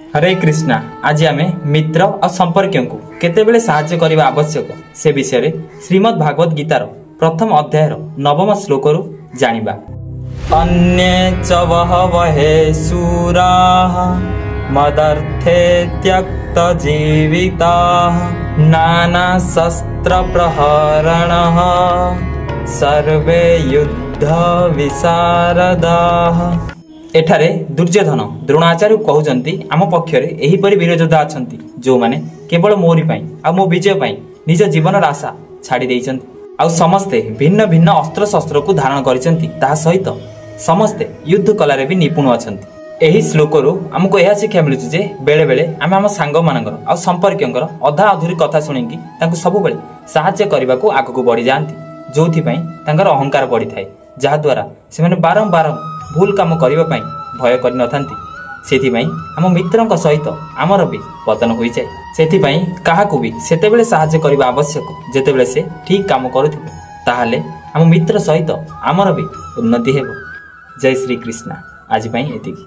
हरे कृष्णा। आज आमे मित्र और संपर्कियों को केतेबेले साहाय्य करने आवश्यक से विषय श्रीमद् भागवत गीतार प्रथम अध्याय 9 श्लोक जानिबा। अन्ये च बहवहे शूराः मदर्थे त्यक्त जीविताः नाना शस्त्र प्रहरणः सर्वे युद्ध विशारदाः। एठारे दुर्योधन द्रोणाचार्य कहउचंती आम पक्षरे एहीपरि वीरयोद्धा अछंती जो माने केवल मोरी पई आ मो विजय पई निज जीवन आशा छाड़ी देइचंती आ समस्ते भिन्न भिन्न अस्त्र शस्त्र को धारण करिसंती ता सहित समस्ते युद्ध कलारे भी निपुण अछंती। एही श्लोकरू हमको यह शिक्षा मिलुछि जे बेले बेले आम आम सांग मानकर आ संपर्कियंकर अधा अधूरी कथा सुनिकी तांको सब बेले सहाय्य करबा को आगु को बढ़ी जांती जोथि पई तांकर अहंकार बढ़ी थाए जहा द्वारा से माने बारंबार भूल काम करने भय कर आम मित्रों सहित आमर भी पतन हो जाए। से क्या भी सेतेबेले साहाय्य करने आवश्यक जेतेबेले से ठीक काम करुथिबे ताहाले आम मित्र सहित आमर भी उन्नति हेबो। जय श्री कृष्णा। आज एतिकी।